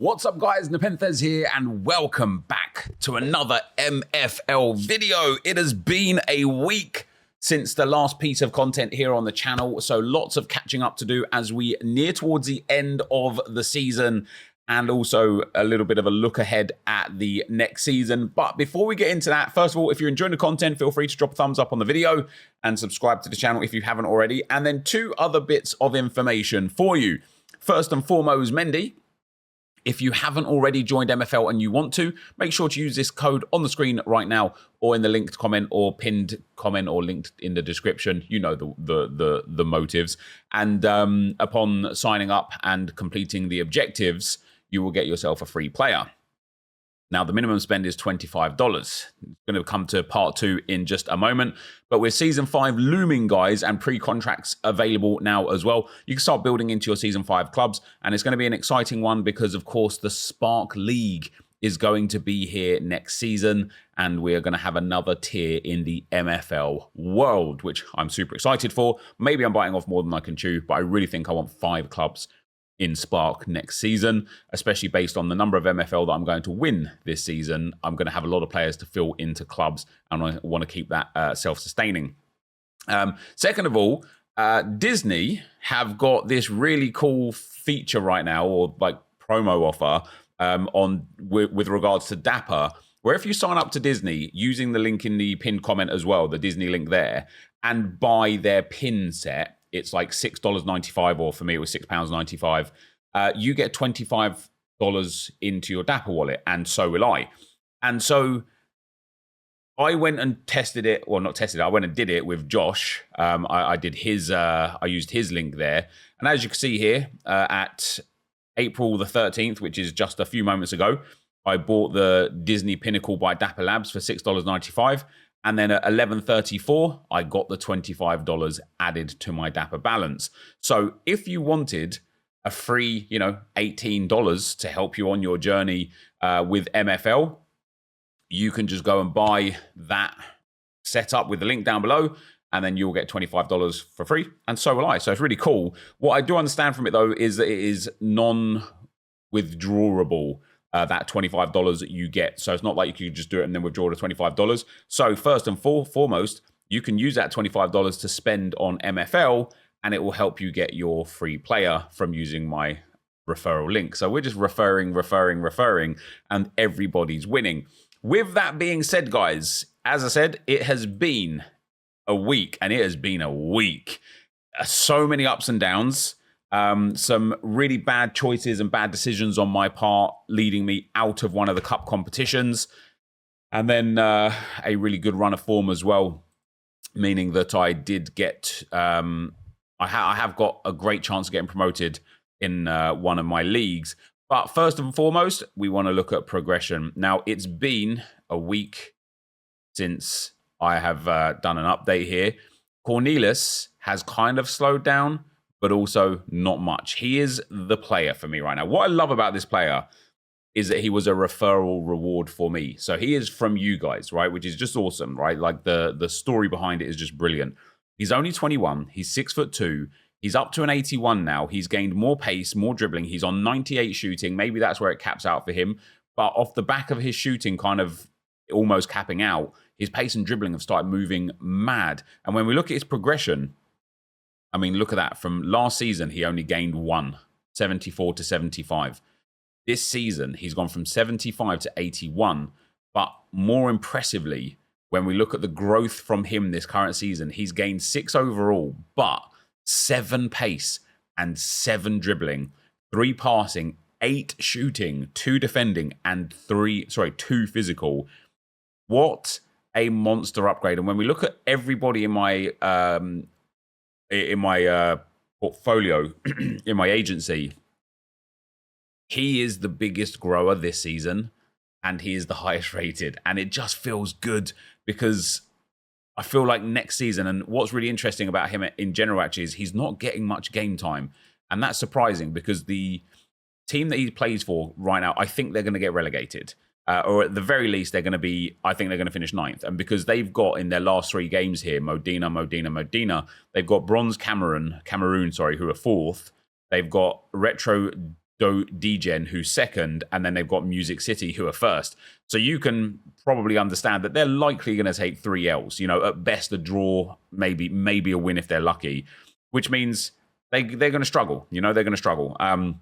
What's up guys, Nepenthez here and welcome back to another MFL video. It has been a week since the last piece of content here on the channel, so lots of catching up to do as we near towards the end of the season and also a little bit of a look ahead at the next season. But before we get into that, first of all, if you're enjoying the content, feel free to drop a thumbs up on the video and subscribe to the channel if you haven't already. And then two other bits of information for you. First and foremost, Mendy. If you haven't already joined MFL and you want to, make sure to use this code on the screen right now or in the linked comment or pinned comment or linked in the description. You know the motives. And upon signing up and completing the objectives, you will get yourself a free player. Now, the minimum spend is $25. It's going to come to part 2 in just a moment. But with Season 5 looming, guys, and pre-contracts available now as well, you can start building into your Season 5 clubs. And it's going to be an exciting one because, of course, the Spark League is going to be here next season. And we are going to have another tier in the MFL world, which I'm super excited for. Maybe I'm biting off more than I can chew, but I really think I want 5 clubs in Spark next season, especially based on the number of MFL that I'm going to win this season. I'm going to have a lot of players to fill into clubs, and I want to keep that self-sustaining. Second of all, Disney have got this really cool feature right now, or like promo offer with regards to Dapper, where if you sign up to Disney using the link in the pinned comment as well, the Disney link there, and buy their pin set, it's like $6.95, or for me it was £6.95. You get $25 into your Dapper wallet, and so will I. And so I went and tested it, well, not tested it, I went and did it with Josh. I did his, I used his link there. And as you can see here, at April the 13th, which is just a few moments ago, I bought the Disney Pinnacle by Dapper Labs for $6.95. And then at 11:34, I got the $25 added to my Dapper balance. So if you wanted a free, $18 to help you on your journey with MFL, you can just go and buy that setup with the link down below, and then you'll get $25 for free, and so will I. So it's really cool. What I do understand from it, though, is that it is non-withdrawable. That $25 that you get. So it's not like you can just do it and then withdraw the $25. So first and foremost, you can use that $25 to spend on MFL, and it will help you get your free player from using my referral link. So we're just referring, and everybody's winning. With that being said, guys, as I said, it has been a week, and it has been a week. So many ups and downs. Some really bad choices and bad decisions on my part, leading me out of one of the cup competitions. And then a really good run of form as well, meaning that I did get, I have got a great chance of getting promoted in one of my leagues. But first and foremost, we want to look at progression. Now, it's been a week since I have done an update here. Cornelius has kind of slowed down, but also not much. He is the player for me right now. What I love about this player is that he was a referral reward for me. So he is from you guys, right? Which is just awesome, right? Like the story behind it is just brilliant. He's only 21. He's 6'2". He's up to an 81 now. He's gained more pace, more dribbling. He's on 98 shooting. Maybe that's where it caps out for him. But off the back of his shooting kind of almost capping out, his pace and dribbling have started moving mad. And when we look at his progression, I mean, look at that. From last season, he only gained 1, 74 to 75. This season, he's gone from 75 to 81. But more impressively, when we look at the growth from him this current season, he's gained 6 overall, but 7 pace and 7 dribbling, 3 passing, 8 shooting, 2 defending, and 2 physical. What a monster upgrade. And when we look at everybody in my portfolio, in my agency, he is the biggest grower this season, and he is the highest rated. And it just feels good because I feel like next season, and what's really interesting about him in general actually is he's not getting much game time. And that's surprising because the team that he plays for right now, I think they're going to get relegated. Or at the very least, they're going to be, I think they're going to finish 9th. And because they've got in their last 3 games here, Modena, they've got Bronze Cameroon, who are 4th. They've got Retro Degen, who's second, and then they've got Music City, who are first. So you can probably understand that they're likely going to take 3 Ls. At best a draw, maybe a win if they're lucky, which means they're going to struggle. They're going to struggle. And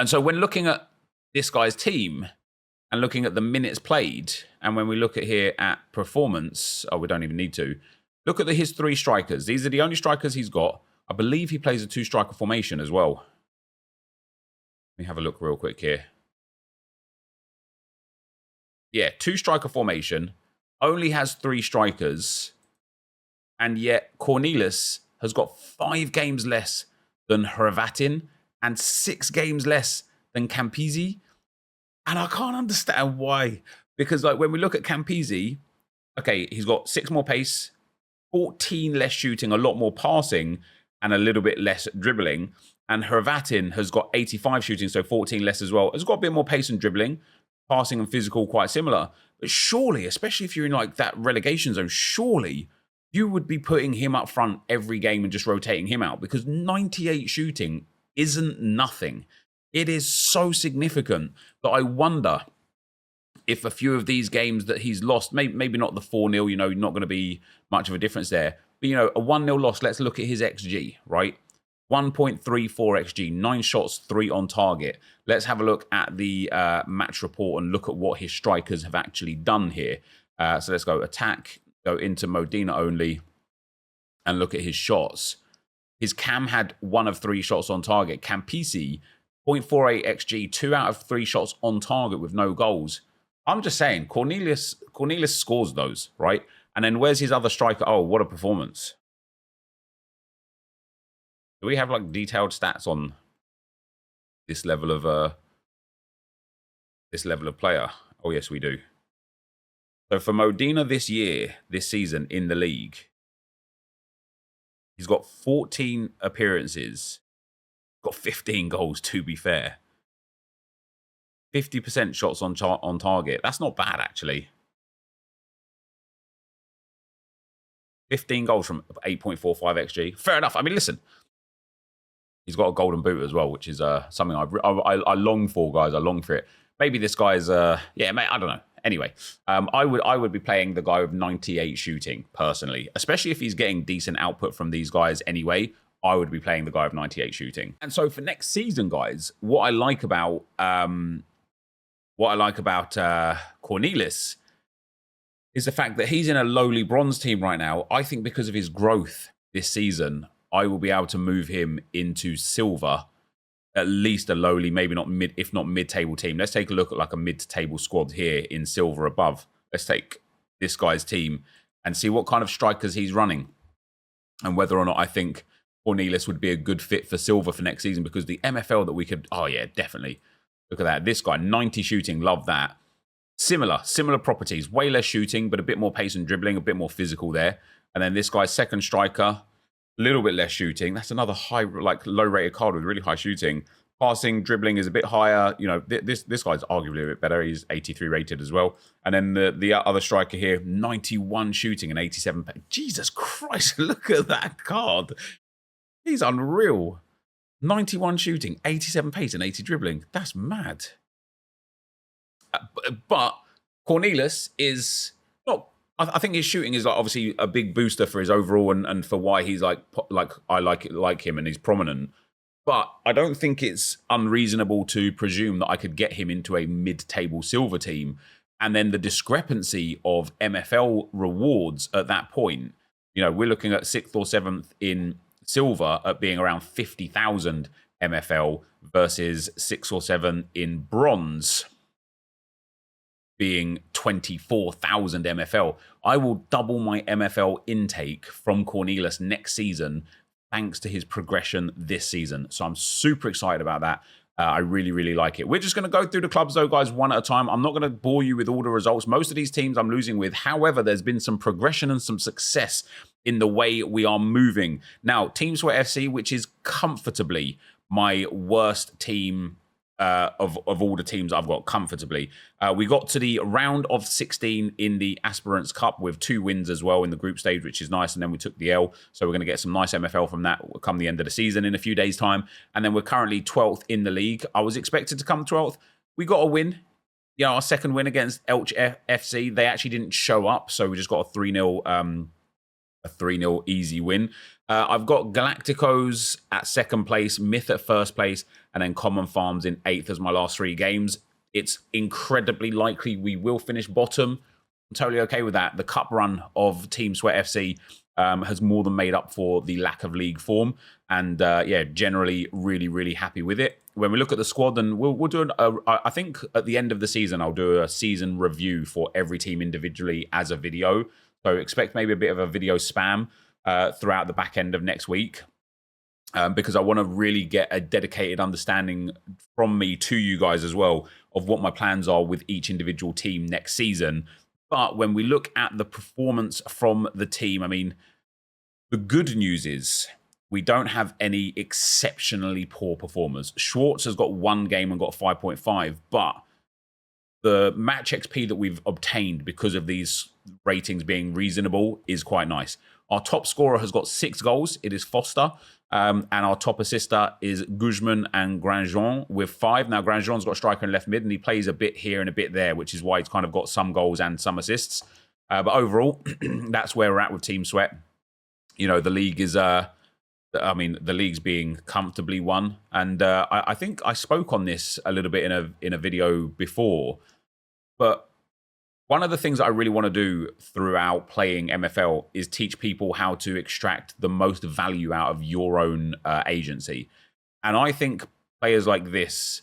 so when looking at this guy's team and looking at the minutes played, and when we look at here at performance, we don't even need to look at his 3 strikers. These are the only strikers he's got. I believe he plays a 2-striker formation as well. Let me have a look real quick here. Yeah, 2-striker formation, only has 3 strikers, and yet Cornelius has got 5 games less than Hrvatin and 6 games less than Campisi. And I can't understand why. Because when we look at Campisi, okay, he's got 6 more pace, 14 less shooting, a lot more passing, and a little bit less dribbling. And Hrvatin has got 85 shooting, so 14 less as well. Has got a bit more pace and dribbling, passing and physical quite similar. But surely, especially if you're in that relegation zone, surely you would be putting him up front every game and just rotating him out, because 98 shooting isn't nothing. It is so significant that I wonder if a few of these games that he's lost, maybe not the 4-0, not going to be much of a difference there. But, a 1-0 loss, let's look at his XG, right? 1.34 XG, 9 shots, 3 on target. Let's have a look at the match report and look at what his strikers have actually done here. So let's go attack, go into Modena only, and look at his shots. His Cam had 1 of 3 shots on target. Campisi, 0.48 XG, 2 out of 3 shots on target with no goals. I'm just saying, Cornelius scores those, right? And then where's his other striker? Oh, what a performance. Do we have detailed stats on this level of player? Oh yes, we do. So for Modena this season in the league, he's got 14 appearances, got 15 goals to be fair. 50% shots on target. That's not bad actually. 15 goals from 8.45 XG. Fair enough. I mean, listen. He's got a golden boot as well, which is something I long for, guys. I long for it. Maybe this guy's, yeah, mate, I don't know. Anyway, I would be playing the guy with 98 shooting, personally. Especially if he's getting decent output from these guys anyway. I would be playing the guy with 98 shooting. And so for next season, guys, what I like about Cornelius is the fact that he's in a lowly bronze team right now. I think because of his growth this season, I will be able to move him into silver, at least a lowly, maybe not mid, if not mid-table team. Let's take a look at a mid-table squad here in silver above. Let's take this guy's team and see what kind of strikers he's running and whether or not I think Cornelius would be a good fit for silver for next season, because the MFL that we could, oh yeah, definitely. Look at that. This guy, 90 shooting, love that. Similar properties, way less shooting, but a bit more pace and dribbling, a bit more physical there. And then this guy's second striker, a little bit less shooting. That's another high, low-rated card with really high shooting. Passing, dribbling is a bit higher. This guy's arguably a bit better. He's 83 rated as well. And then the other striker here, 91 shooting and 87. Jesus Christ, look at that card. He's unreal. 91 shooting, 87 pace and 80 dribbling. That's mad. But Cornelius is not. I think his shooting is obviously a big booster for his overall and for why he's I like him and he's prominent. But I don't think it's unreasonable to presume that I could get him into a mid-table silver team, and then the discrepancy of MFL rewards at that point. We're looking at 6th or 7th in silver at being around 50,000 MFL versus 6 or 7 in bronze being 24,000 MFL. I will double my MFL intake from Cornelius next season thanks to his progression this season. So I'm super excited about that. I really, really like it. We're just going to go through the clubs though, guys, one at a time. I'm not going to bore you with all the results. Most of these teams I'm losing with. However, there's been some progression and some success in the way we are moving. Now, Team Sweat FC, which is comfortably my worst team of all the teams I've got comfortably. We got to the round of 16 in the Aspirants Cup with 2 wins as well in the group stage, which is nice. And then we took the L. So we're going to get some nice MFL from that come the end of the season in a few days' time. And then we're currently 12th in the league. I was expected to come 12th. We got a win. Our second win against Elch FC. They actually didn't show up. So we just got a 3-0 easy win. I've got Galacticos at second place, Myth at first place, and then Common Farms in 8th as my last 3 games. It's incredibly likely we will finish bottom. I'm totally okay with that. The cup run of Team Sweat FC has more than made up for the lack of league form. And generally really, really happy with it. When we look at the squad, then we'll do I think at the end of the season, I'll do a season review for every team individually as a video. So expect maybe a bit of a video spam throughout the back end of next week because I want to really get a dedicated understanding from me to you guys as well of what my plans are with each individual team next season. But when we look at the performance from the team, I mean, the good news is we don't have any exceptionally poor performers. Schwartz has got 1 game and got 5.5, but the match XP that we've obtained because of these ratings being reasonable is quite nice. Our top scorer has got 6 goals. It is Foster. And our top assister is Guzman and Grandjean with 5. Now, Grandjean's got striker and left mid, and he plays a bit here and a bit there, which is why he's kind of got some goals and some assists. But overall, that's where we're at with Team Sweat. The league is... the league's being comfortably won. And I think I spoke on this a little bit in a video before. But one of the things that I really want to do throughout playing MFL is teach people how to extract the most value out of your own agency. And I think players like this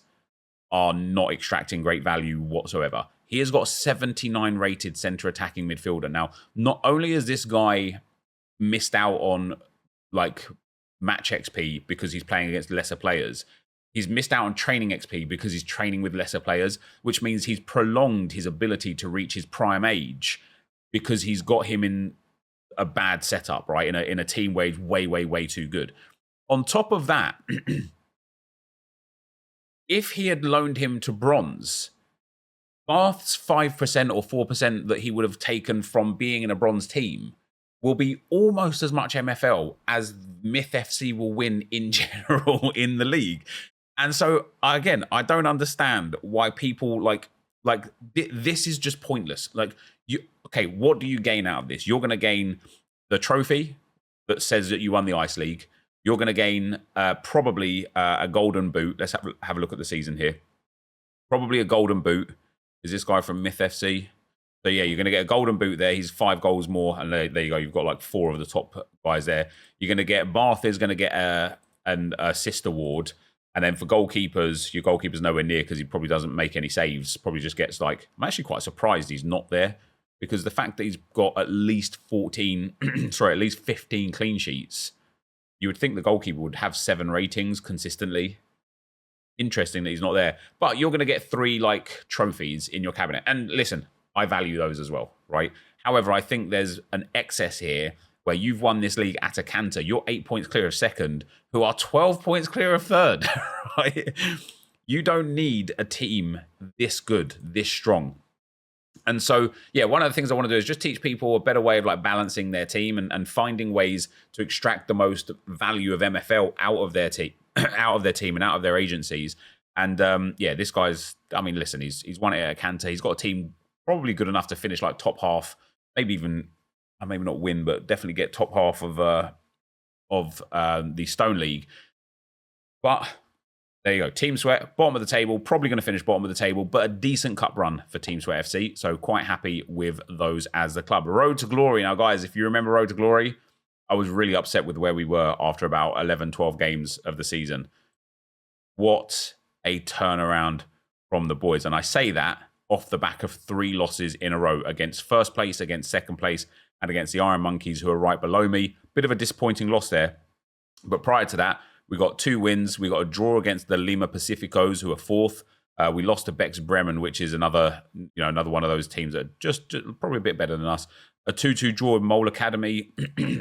are not extracting great value whatsoever. He has got 79 rated center attacking midfielder. Now, not only has this guy missed out on match XP because he's playing against lesser players, he's missed out on training XP because he's training with lesser players, which means he's prolonged his ability to reach his prime age because he's got him in a bad setup, right? In a team where he's way, way, way too good. On top of that, if he had loaned him to bronze, Bath's 5% or 4% that he would have taken from being in a bronze team will be almost as much MFL as Myth FC will win in general in the league. And so, again, I don't understand why people this is just pointless. What do you gain out of this? You're going to gain the trophy that says that you won the Ice League. You're going to gain probably a golden boot. Let's have a look at the season here. Probably a golden boot. Is this guy from Myth FC? So, yeah, you're going to get a golden boot there. He's 5 goals more. And there you go. You've got 4 of the top guys there. You're going to get Bath is going to get an assist award. And then for goalkeepers, your goalkeeper's nowhere near because he probably doesn't make any saves. Probably just gets I'm actually quite surprised he's not there because the fact that he's got at least 15 clean sheets, you would think the goalkeeper would have 7 ratings consistently. Interesting that he's not there. But you're going to get 3 trophies in your cabinet. And listen, I value those as well, right? However, I think there's an excess here where you've won this league at a canter. You're 8 points clear of second, who are 12 points clear of third, right? You don't need a team this good, this strong. And so, yeah, one of the things I want to do is just teach people a better way of balancing their team and finding ways to extract the most value of MFL out of their team, and out of their agencies. And this guy's, listen, he's won it at a canter. He's got a team probably good enough to finish top half, maybe even, maybe not win, but definitely get top half of the Stone League. But there you go. Team Sweat, bottom of the table, probably going to finish bottom of the table, but a decent cup run for Team Sweat FC. So quite happy with those as the club. Road to Glory. Now, guys, if you remember Road to Glory, I was really upset with where we were after about 11, 12 games of the season. What a turnaround from the boys. And I say that off the back of 3 losses in a row against first place, against second place, and against the Iron Monkeys, who are right below me. Bit of a disappointing loss there. But prior to that, we got 2 wins. We got a draw against the Lima Pacificos, who are 4th. We lost to Bex Bremen, which is another one of those teams that are just probably a bit better than us. A 2-2 draw with Mole Academy.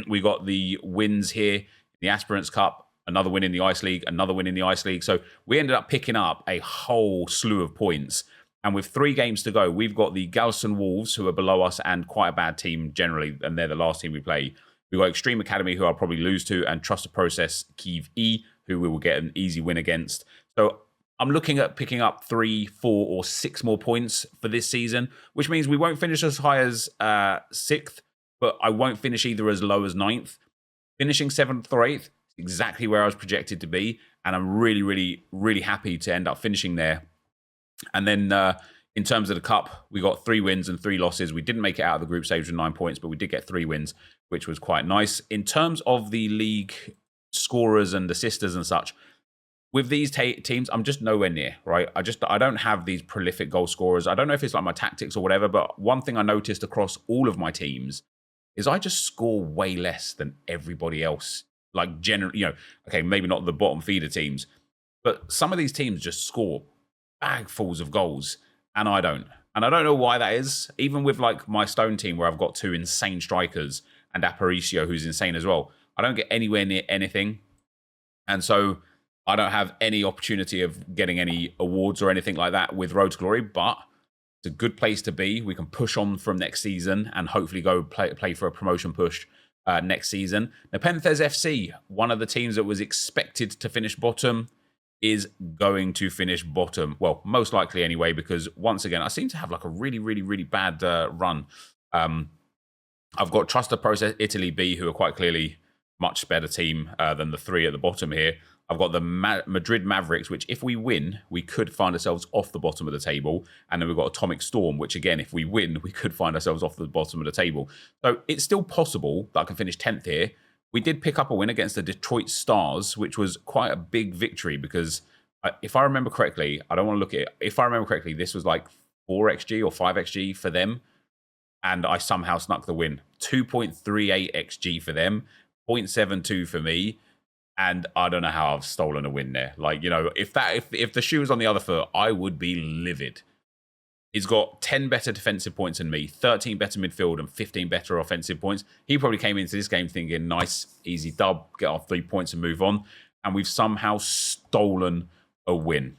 We got the wins here, the Aspirants Cup another win in the Ice League, another win in the Ice League. So we ended up picking up a whole slew of points. And with 3 games to go, we've got the Galston Wolves, who are below us and quite a bad team generally, and they're the last team we play. We've got Extreme Academy, who I'll probably lose to, and Trust the Process Kiev E, who we will get an easy win against. So I'm looking at picking up 3, 4, or 6 more points for this season, which means we won't finish as high as 6th, but I won't finish either as low as 9th. Finishing 7th or 8th, exactly where I was projected to be, and I'm really, really, really happy to end up finishing there. And then in terms of the cup, we got 3 wins and 3 losses. We didn't make it out of the group stage with 9 points, but we did get 3 wins, which was quite nice. In terms of the league scorers and assisters and such, with these teams, I'm just nowhere near, right? I don't have these prolific goal scorers. I don't know if it's like my tactics or whatever, but one thing I noticed across all of my teams is I just score way less than everybody else. Like generally, okay, maybe not the bottom feeder teams, but some of these teams just score bagfuls of goals, and I don't. And I don't know why that is. Even with like my Stone team, where I've got 2 insane strikers and Aparicio, who's insane as well, I don't get anywhere near anything. And so I don't have any opportunity of getting any awards or anything like that with Road to Glory, but it's a good place to be. We can push on from next season and hopefully go play for a promotion push next season. Nepenthez FC, one of the teams that was expected to finish bottom, is going to finish bottom. Well, most likely anyway, because once again, I seem to have like a really, really, really bad run. I've got Trust the Process Italy B, who are quite clearly much better team than the 3 at the bottom here. I've got the Madrid Mavericks, which if we win, we could find ourselves off the bottom of the table. And then we've got Atomic Storm, which again, if we win, we could find ourselves off the bottom of the table. So it's still possible that I can finish 10th here. We did pick up a win against the Detroit Stars, which was quite a big victory because if I remember correctly, I don't want to look at it. If I remember correctly, this was like 4xG or 5xG for them. And I somehow snuck the win. 2.38 xG for them, 0.72 for me. And I don't know how I've stolen a win there. Like, if the shoe was on the other foot, I would be livid. He's got 10 better defensive points than me, 13 better midfield, and 15 better offensive points. He probably came into this game thinking, nice, easy dub, get our 3 points and move on. And we've somehow stolen a win.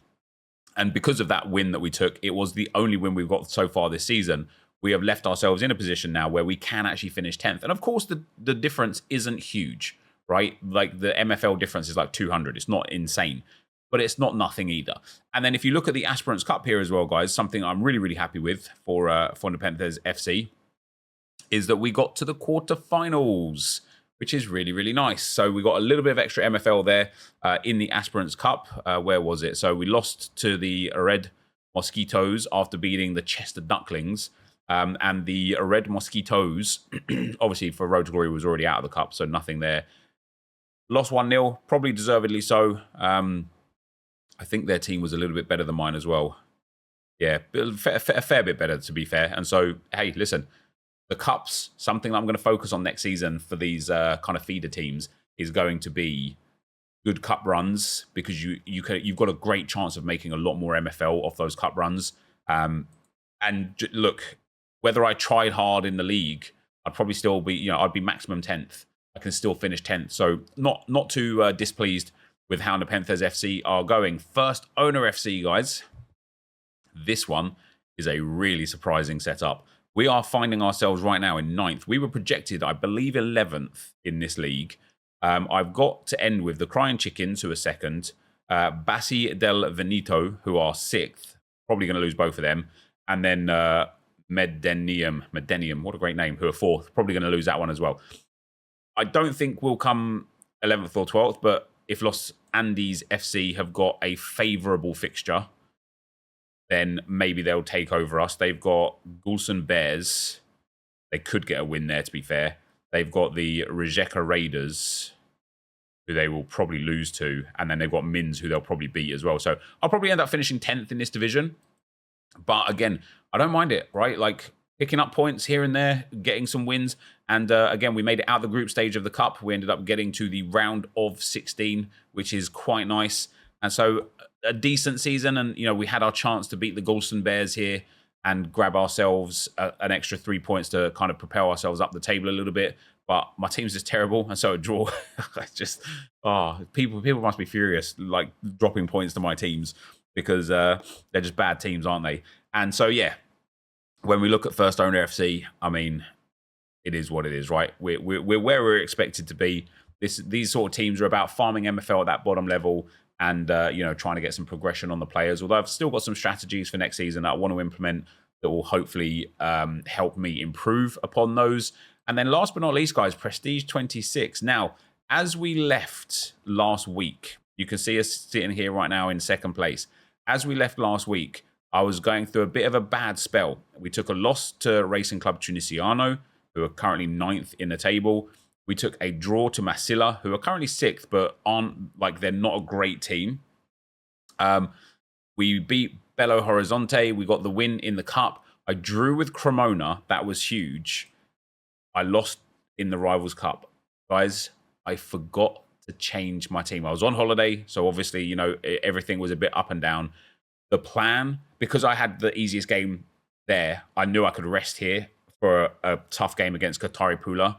And because of that win that we took, it was the only win we've got so far this season. We have left ourselves in a position now where we can actually finish 10th. And of course, the difference isn't huge, right? Like the MFL difference is like 200. It's not insane, but it's not nothing either. And then if you look at the Aspirants Cup here as well, guys, something I'm really, really happy with for Nepenthez FC is that we got to the quarterfinals, which is really, really nice. So we got a little bit of extra MFL there in the Aspirants Cup. Where was it? So we lost to the Red Mosquitoes after beating the Chester Ducklings. And the Red Mosquitoes, obviously for Road to Glory, was already out of the cup, so nothing there. Lost 1-0, probably deservedly so. I think their team was a little bit better than mine as well. Yeah, a fair bit better, to be fair. And so, hey, listen, the cups, something that I'm going to focus on next season for these kind of feeder teams is going to be good cup runs, because you've got a great chance of making a lot more MFL off those cup runs. And look, whether I tried hard in the league, I'd probably still be, I'd be maximum 10th. I can still finish 10th. So not too displeased with how Nepenthez FC are going. First Owner FC, guys. This one is a really surprising setup. We are finding ourselves right now in 9th. We were projected, I believe, 11th in this league. I've got to end with the Crying Chickens, who are 2nd. Bassi del Veneto, who are 6th. Probably going to lose both of them. And then Medenium, what a great name, who are 4th. Probably going to lose that one as well. I don't think we'll come 11th or 12th, but if Los Andes FC have got a favourable fixture, then maybe they'll take over us. They've got Gulson Bears. They could get a win there, to be fair. They've got the Rijeka Raiders, who they will probably lose to. And then they've got Mins, who they'll probably beat as well. So I'll probably end up finishing 10th in this division. But again, I don't mind it, right? Like picking up points here and there, getting some wins. And again, we made it out the group stage of the cup. We ended up getting to the round of 16, which is quite nice. And so a decent season. And, we had our chance to beat the Galston Bears here and grab ourselves an extra 3 points to kind of propel ourselves up the table a little bit. but my team's just terrible, and so a draw. It's just people must be furious, like dropping points to my teams because they're just bad teams, aren't they? And so yeah, when we look at First Owner FC, I mean, it is what it is, right? We're where we're expected to be. These sort of teams are about farming MFL at that bottom level and trying to get some progression on the players. Although I've still got some strategies for next season that I want to implement that will hopefully help me improve upon those. And then last but not least, guys, Prestige 26. Now, as we left last week, you can see us sitting here right now in second place. As we left last week, I was going through a bit of a bad spell. We took a loss to Racing Club Tunisiano, who are currently 9th in the table. We took a draw to Masilla, who are currently 6th, but they're not a great team. We beat Belo Horizonte. We got the win in the cup. I drew with Cremona. That was huge. I lost in the Rivals Cup. Guys, I forgot to change my team. I was on holiday, so obviously, everything was a bit up and down. The plan, because I had the easiest game there, I knew I could rest here for a tough game against Qatari Pula.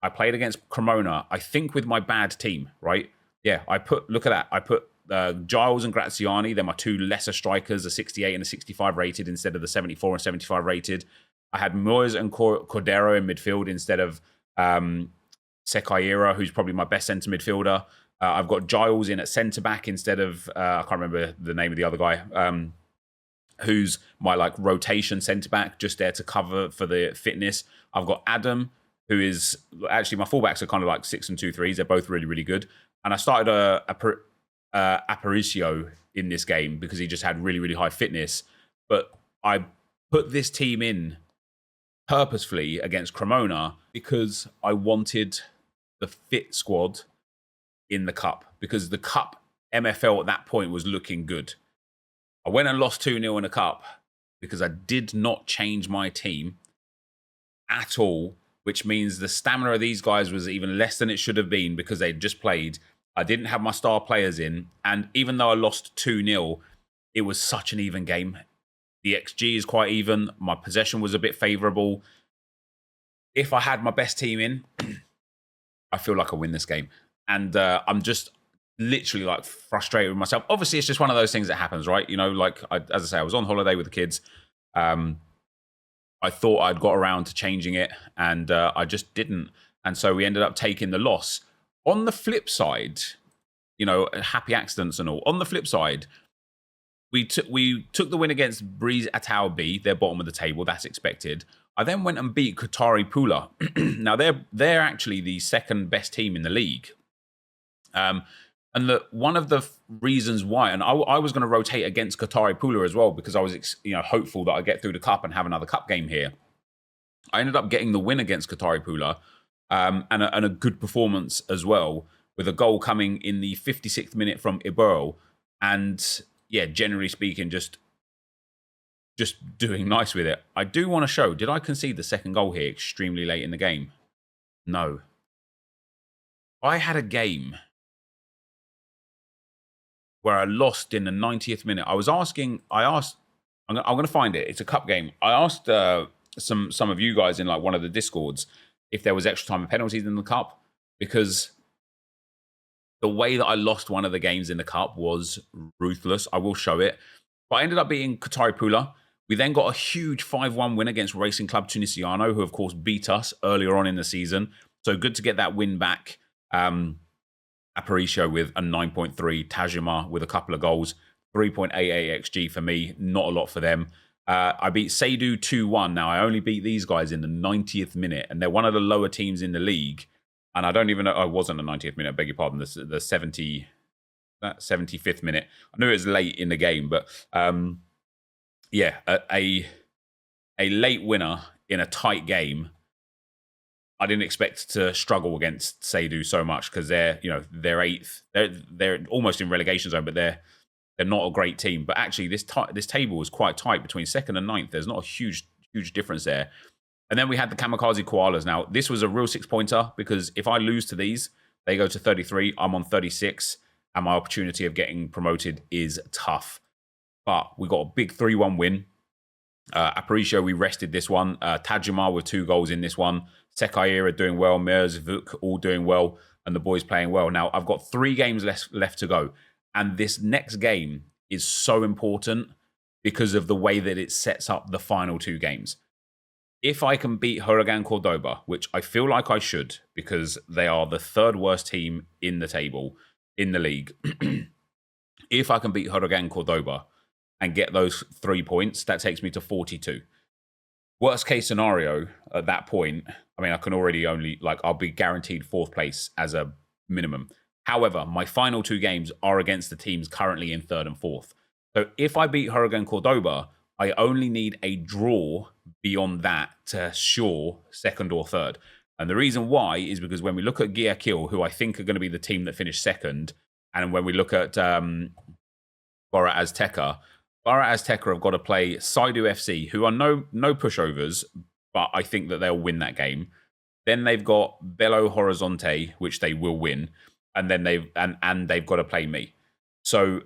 I played against Cremona, I think with my bad team, right? Yeah, look at that. I put Giles and Graziani. They're my two lesser strikers, a 68 and a 65 rated instead of the 74 and 75 rated. I had Moyes and Cordero in midfield instead of Sekaira, who's probably my best centre midfielder. I've got Giles in at centre-back instead of, I can't remember the name of the other guy, who's my rotation centre-back, just there to cover for the fitness. I've got Adam, who is, actually my fullbacks are kind of 6 and 2 3s. They're both really, really good. And I started Aparicio in this game because he just had really, really high fitness. But I put this team in purposefully against Cremona because I wanted the fit squad in the cup, because the cup MFL at that point was looking good. I went and lost 2-0 in the cup because I did not change my team at all, which means the stamina of these guys was even less than it should have been because they'd just played. I didn't have my star players in, and even though I lost 2-0, it was such an even game. The XG is quite even. My possession was a bit favourable. If I had my best team in, I feel like I win this game. And I'm just literally frustrated with myself. Obviously, it's just one of those things that happens, right? As I say, I was on holiday with the kids. I thought I'd got around to changing it, and I just didn't. And so we ended up taking the loss. On the flip side, happy accidents and all. On the flip side, we took the win against Breeze Atao B. They're bottom of the table. That's expected. I then went and beat Qatari Pula. Now, they're actually the second best team in the league. And one of the reasons why, and I was going to rotate against Qatari Pula as well because I was hopeful that I'd get through the cup and have another cup game here. I ended up getting the win against Qatari Pula and a good performance as well, with a goal coming in the 56th minute from Ibero. And yeah, generally speaking, just doing nice with it. I do want to show, did I concede the second goal here extremely late in the game? No. I had a game where I lost in the 90th minute. I asked, I'm going to find it. It's a cup game. I asked some of you guys in one of the Discords if there was extra time and penalties in the cup, because the way that I lost one of the games in the cup was ruthless. I will show it. But I ended up beating Qatari Pula. We then got a huge 5-1 win against Racing Club Tunisiano, who of course beat us earlier on in the season. So good to get that win back. Aparicio with a 9.3, Tajima with a couple of goals, 3.88 XG for me, not a lot for them. I beat Seydu 2-1. Now, I only beat these guys in the 90th minute, and they're one of the lower teams in the league. And I don't even know, I wasn't the 90th minute, I beg your pardon, the 75th minute. I knew it was late in the game, but yeah, a late winner in a tight game. I didn't expect to struggle against Seydu so much because they're 8th. They're almost in relegation zone, but they're not a great team. But actually, this table is quite tight between 2nd and 9th. There's not a huge difference there. And then we had the Kamikaze Koalas. Now, this was a real 6-pointer because if I lose to these, they go to 33. I'm on 36, and my opportunity of getting promoted is tough. But we got a big 3-1 win. Aparicio, we rested this one. Tajima with 2 goals in this one. Sekire are doing well, Merzvuk all doing well, and the boys playing well. Now, I've got 3 games left to go, and this next game is so important because of the way that it sets up the final 2 games. If I can beat Huracan Cordoba, which I feel like I should because they are the 3rd worst team in the table, in the league. If I can beat Huracan Cordoba and get those 3 points, that takes me to 42. Worst case scenario at that point, I mean, I can already I'll be guaranteed 4th place as a minimum. However, my final 2 games are against the teams currently in 3rd and 4th. So if I beat Huracan Cordoba, I only need a draw beyond that to assure 2nd or 3rd. And the reason why is because when we look at Guayaquil, who I think are going to be the team that finished 2nd, and when we look at Bora Azteca have got to play Saidu FC, who are no pushovers, but I think that they'll win that game. Then they've got Belo Horizonte, which they will win, and then they've got to play me. So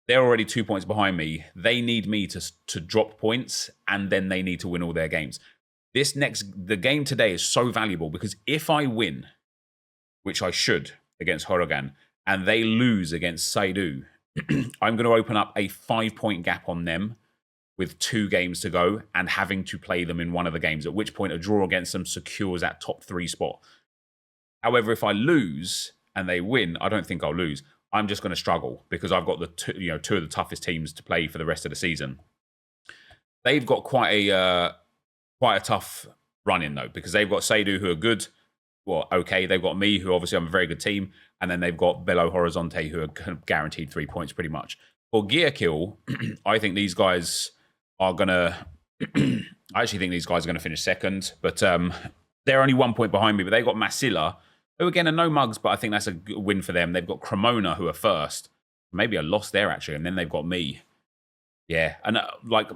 they're already 2 points behind me. They need me to drop points, and then they need to win all their games. The game today is so valuable because if I win, which I should against Huracan, and they lose against Saidu, I'm going to open up a 5-point gap on them with 2 games to go and having to play them in one of the games, at which point a draw against them secures that top 3 spot. However, if I lose and they win, I don't think I'll lose. I'm just going to struggle because I've got the 2 of the toughest teams to play for the rest of the season. They've got quite a tough run in though, because they've got Saidu, who are good. Well, okay, they've got me, who obviously I'm a very good team, and then they've got Belo Horizonte, who are kind of guaranteed 3 points pretty much. For Guayaquil, I think these guys are gonna. I actually think these guys are going to finish 2nd, but they're only 1 point behind me. But they've got Masila, who again are no mugs, but I think that's a good win for them. They've got Cremona, who are 1st. Maybe a loss there actually, and then they've got me. Yeah, and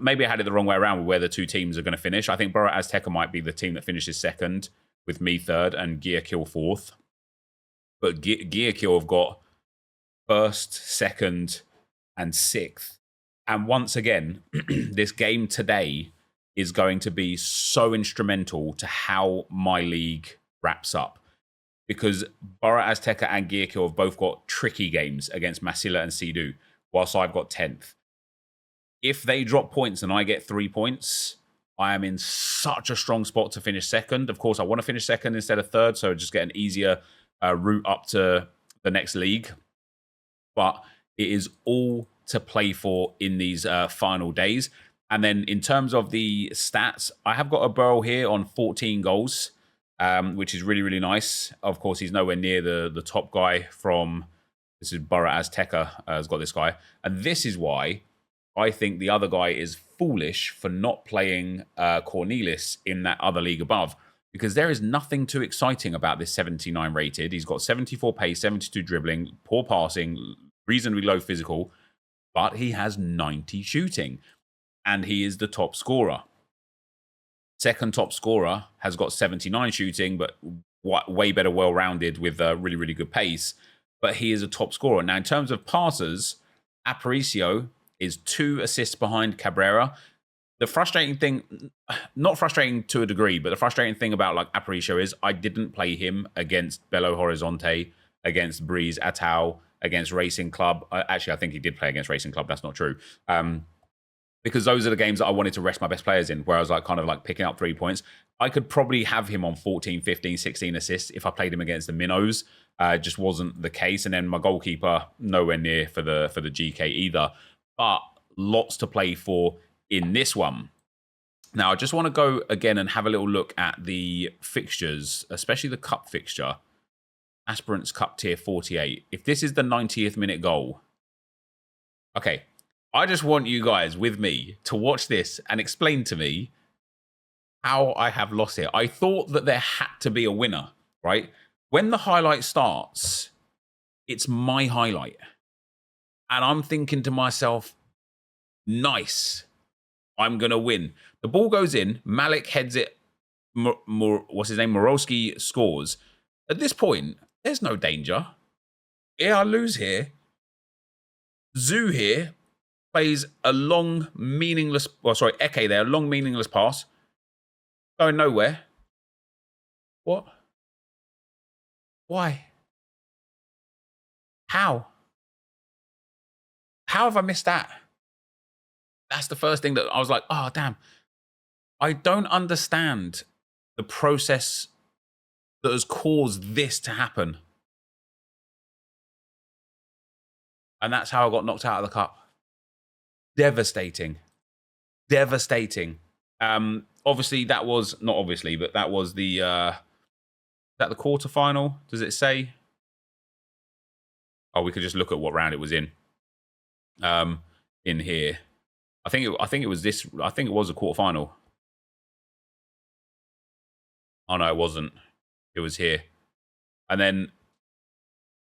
maybe I had it the wrong way around with where the 2 teams are going to finish. I think Bora Azteca might be the team that finishes 2nd, with me 3rd and Guayaquil 4th. But Guayaquil have got 1st, 2nd, and 6th. And once again, this game today is going to be so instrumental to how my league wraps up. Because Bora Azteca and Guayaquil have both got tricky games against Masila and Saidu, whilst I've got 10th. If they drop points and I get 3 points, I am in such a strong spot to finish 2nd. Of course, I want to finish 2nd instead of 3rd, so just get an easier route up to the next league. But it is all to play for in these final days. And then in terms of the stats, I have got a Burrell here on 14 goals, which is really, really nice. Of course, he's nowhere near the top guy from... This is Bora Azteca has got this guy. And this is why I think the other guy is foolish for not playing Cornelis in that other league above, because there is nothing too exciting about this 79 rated. He's got 74 pace, 72 dribbling, poor passing, reasonably low physical, but he has 90 shooting, and he is the top scorer. 2nd top scorer has got 79 shooting, but way better, well-rounded with really, really good pace, but he is a top scorer. Now, in terms of passers, Aparicio is 2 assists behind Cabrera. The frustrating thing, not frustrating to a degree, but the frustrating thing about Aparicio is I didn't play him against Belo Horizonte, against Breeze Atau, against Racing Club. Actually, I think he did play against Racing Club. That's not true. Because those are the games that I wanted to rest my best players in, where I was picking up 3 points. I could probably have him on 14, 15, 16 assists if I played him against the Minnows. Just wasn't the case. And then my goalkeeper, nowhere near for the GK either. But lots to play for in this one. Now, I just want to go again and have a little look at the fixtures, especially the cup fixture. Aspirants Cup Tier 48. If this is the 90th minute goal, okay, I just want you guys with me to watch this and explain to me how I have lost here. I thought that there had to be a winner, right? When the highlight starts, it's my highlight. And I'm thinking to myself, nice, I'm going to win. The ball goes in, Malik heads it, what's his name? Morowski scores. At this point, there's no danger. Yeah, I lose here. Zoo here plays a long, meaningless... Eke there, a long, meaningless pass. Going nowhere. What? Why? How? How have I missed that? That's the first thing that I was like, oh, damn. I don't understand the process that has caused this to happen. And that's how I got knocked out of the cup. Devastating. Devastating. Obviously, that was, not obviously, but that was the, is that the quarterfinal? Does it say? Oh, we could just look at what round it was in here. I think it was this. I think it was a quarterfinal. Oh no, it wasn't. It was here, and then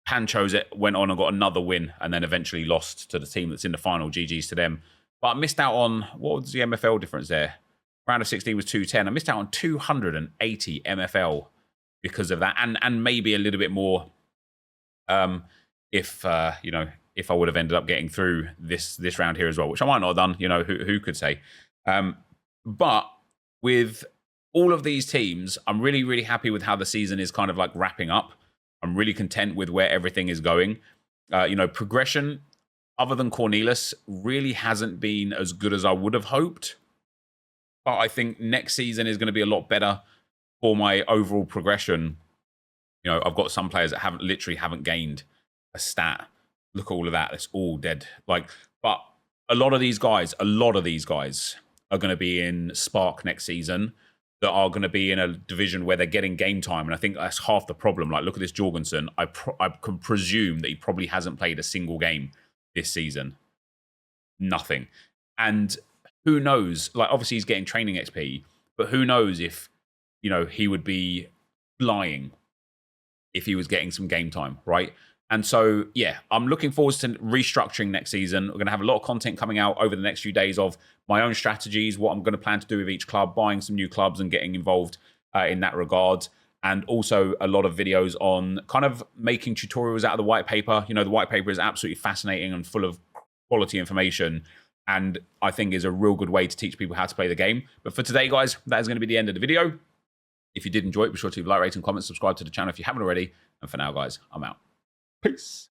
Pancho's went on and got another win, and then eventually lost to the team that's in the final. GG's to them. But I missed out on, what was the MFL difference there? Round of 16 was 210. I missed out on 280 MFL because of that, and maybe a little bit more. If you know, if I would have ended up getting through this round here as well, which I might not have done, you know, who could say? But with all of these teams, I'm really, really happy with how the season is kind of like wrapping up. I'm really content with where everything is going. You know, progression, other than Cornelis, really hasn't been as good as I would have hoped. But I think next season is going to be a lot better for my overall progression. You know, I've got some players that literally haven't gained a stat. Look at all of that. It's all dead. Like, but a lot of these guys are going to be in Spark next season, that are going to be in a division where they're getting game time. And I think that's half the problem. Like, look at this Jorgensen. I can presume that he probably hasn't played a single game this season. Nothing. And who knows? Like, obviously he's getting training XP, but who knows if, you know, he would be flying if he was getting some game time, right? And so, yeah, I'm looking forward to restructuring next season. We're going to have a lot of content coming out over the next few days of my own strategies, what I'm going to plan to do with each club, buying some new clubs and getting involved in that regard. And also a lot of videos on kind of making tutorials out of the white paper. You know, the white paper is absolutely fascinating and full of quality information, and I think is a real good way to teach people how to play the game. But for today, guys, that is going to be the end of the video. If you did enjoy it, be sure to like, rate, and comment, subscribe to the channel if you haven't already. And for now, guys, I'm out. Peace.